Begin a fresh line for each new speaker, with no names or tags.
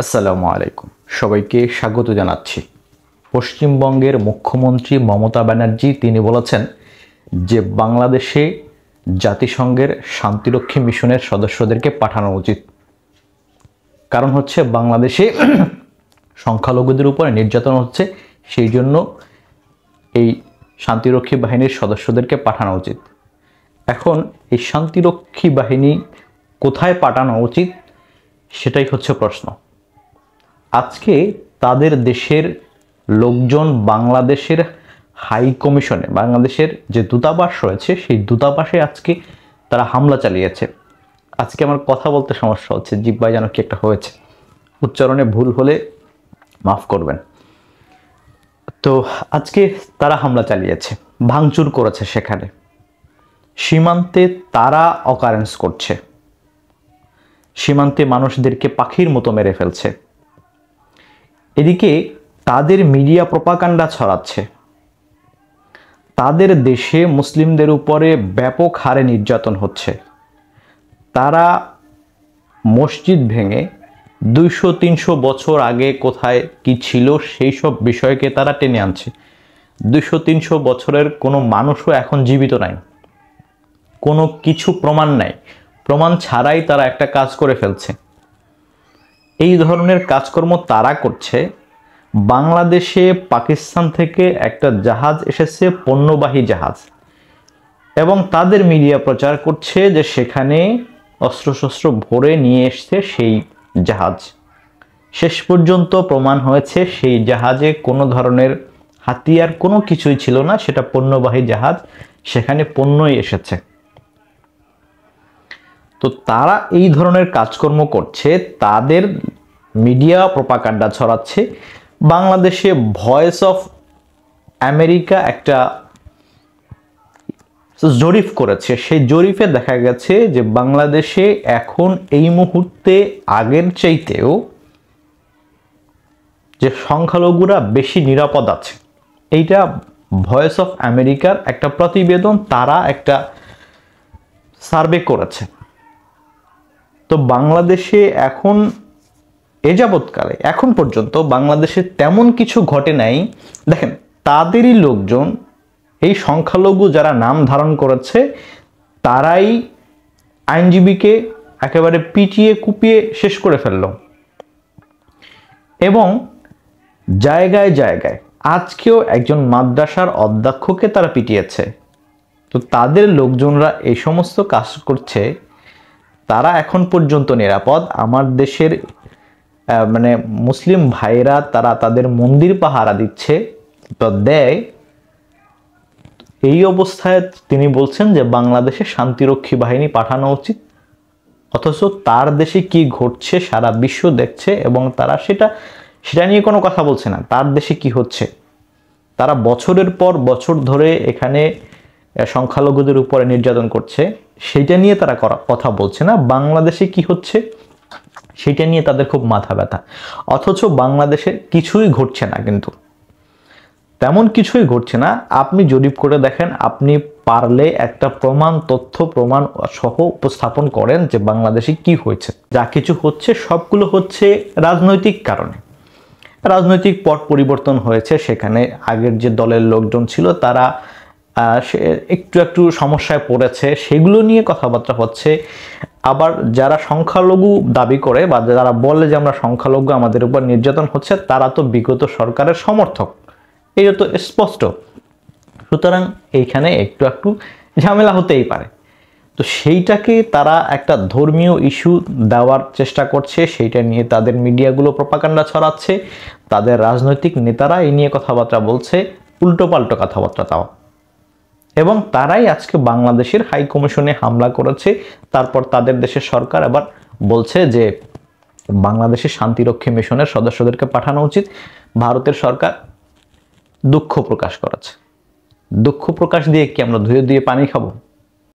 আসসালামু আলাইকুম, সবাইকে স্বাগত জানাচ্ছি। পশ্চিমবঙ্গের মুখ্যমন্ত্রী মমতা ব্যানার্জি তিনি বলেছেন যে বাংলাদেশে জাতিসংঘের শান্তিরক্ষী মিশনের সদস্যদেরকে পাঠানো উচিত। কারণ হচ্ছে বাংলাদেশে সংখ্যালঘুদের উপরে নির্যাতন হচ্ছে, সেই জন্য এই শান্তিরক্ষী বাহিনীর সদস্যদেরকে পাঠানো উচিত। এখন এই শান্তিরক্ষী বাহিনী কোথায় পাঠানো উচিত সেটাই হচ্ছে প্রশ্ন। আজকে তাদের দেশের লোকজন বাংলাদেশের হাই কমিশনে, বাংলাদেশের যে দূতাবাস রয়েছে সেই দূতাবাসে আজকে তারা হামলা চালিয়েছে। আজকে আমার কথা বলতে সমস্যা হচ্ছে, জিহ্বায় যেন কি একটা হয়েছে, উচ্চারণে ভুল হলে মাফ করবেন। তো আজকে তারা হামলা চালিয়েছে, ভাঙচুর করেছে, সেখানে সীমান্তে তারা অকারেন্স করছে, সীমান্তে মানুষদেরকে পাখির মতো মেরে ফেলছে। এদিকে তাদের মিডিয়া প্রপাগান্ডা ছড়াচ্ছে, তাদের দেশে মুসলিমদের উপরে ব্যাপক হারে নির্যাতন হচ্ছে। তারা মসজিদ ভেঙে 200-300 বছর আগে কোথায় কি ছিল সেই সব বিষয়কে তারা টেনে আনছে। 200-300 বছরের কোনো মানুষও এখন জীবিত নাই, কোনো কিছু প্রমাণ নাই, প্রমাণ ছাড়াই তারা একটা কাজ করে ফেলছে। এই ধরনের কাজকর্ম তারা করছে। বাংলাদেশে পাকিস্তান থেকে একটা জাহাজ এসেছে, পণ্যবাহী জাহাজ, এবং তাদের মিডিয়া প্রচার করছে যে সেখানে অস্ত্রশস্ত্র ভরে নিয়ে এসছে সেই জাহাজ। শেষ পর্যন্ত প্রমাণ হয়েছে সেই জাহাজে কোনো ধরনের হাতিয়ার কোনো কিছুই ছিল না, সেটা পণ্যবাহী জাহাজ, সেখানে পণ্যই এসেছে। তো তারা এই ধরনের কাজকর্ম করছে, তাদের মিডিয়া প্রপাগান্ডা ছড়াচ্ছে। বাংলাদেশে ভয়েস অফ আমেরিকা একটা জরিপ করেছে, সেই জরিপে দেখা গেছে যে বাংলাদেশে এখন এই মুহূর্তে আগের চাইতেও যে সংখ্যালঘুরা বেশি নিরাপদ আছে। এইটা ভয়েস অফ আমেরিকার একটা প্রতিবেদন, তারা একটা সার্ভে করেছে। তো বাংলাদেশে এখন এ যাবৎকালে এখন পর্যন্ত বাংলাদেশে তেমন কিছু ঘটে নাই। দেখেন, তাদেরই লোকজন, এই সংখ্যালঘু যারা নাম ধারণ করেছে, তারাই আইনজীবীকে একেবারে পিটিয়ে কুপিয়ে শেষ করে ফেলল, এবং জায়গায় জায়গায় আজকেও একজন মাদ্রাসার অধ্যক্ষকে তারা পিটিয়েছে। তো তাদের লোকজনরা এই সমস্ত কাজ করছে, তারা এখন পর্যন্ত নিরাপদ। আমার দেশের মানে মুসলিম ভাইরা তারা তাদের মন্দির পাহারা দিচ্ছে, তো দেয়। এই অবস্থায় তিনি বলছেন যে বাংলাদেশে শান্তিরক্ষী বাহিনী পাঠানো উচিত, অথচ তার দেশে কি ঘটছে সারা বিশ্ব দেখছে, এবং তারা সেটা নিয়ে কোনো কথা বলছে না। তার দেশে কি হচ্ছে, তারা বছরের পর বছর ধরে এখানে সংখ্যালঘুদের উপরে নির্যাতন করছে, সেইটা নিয়ে তারা কথা বলছে না। বাংলাদেশে কি হচ্ছে সেইটা নিয়ে তাদের খুব মাথা ব্যথা, অথচ বাংলাদেশে কিছুই ঘটছে না, কিন্তু তেমন কিছুই ঘটছে না। আপনি জরিপ করে দেখেন, আপনি পারলে একটা তথ্য প্রমাণ সহ উপস্থাপন করেন যে বাংলাদেশে কি হয়েছে। যা কিছু হচ্ছে সবগুলো হচ্ছে রাজনৈতিক কারণে। রাজনৈতিক পট পরিবর্তন হয়েছে, সেখানে আগের যে দলের লোকজন ছিল তারা একটু সমস্যায় পড়েছে, সেগুলো নিয়ে কথাবার্তা হচ্ছে। আবার যারা সংখ্যালঘু দাবি করে বা যারা বলে যে আমরা সংখ্যালঘু, আমাদের উপর নির্যাতন হচ্ছে, তারা তো বিগত সরকারের সমর্থক, এটা তো স্পষ্ট। সুতরাং এইখানে একটু ঝামেলা হতেই পারে। তো সেইটাকে তারা একটা ধর্মীয় ইস্যু দেওয়ার চেষ্টা করছে, সেইটা নিয়ে তাদের মিডিয়াগুলো প্রপাগান্ডা ছড়াচ্ছে, তাদের রাজনৈতিক নেতারা এই নিয়ে কথাবার্তা বলছে, উল্টোপাল্টো কথাবার্তা তাও, এবং তারাই আজকে বাংলাদেশের হাই কমিশনে হামলা করেছে। তারপর তাদের দেশের সরকার আবার বলছে যে বাংলাদেশের শান্তিরক্ষী মিশনের সদস্যদেরকে পাঠানো উচিত। ভারতের সরকার দুঃখ প্রকাশ করেছে। দুঃখ প্রকাশ দিয়ে কি আমরা ধুয়ে দিয়ে পানি খাবো?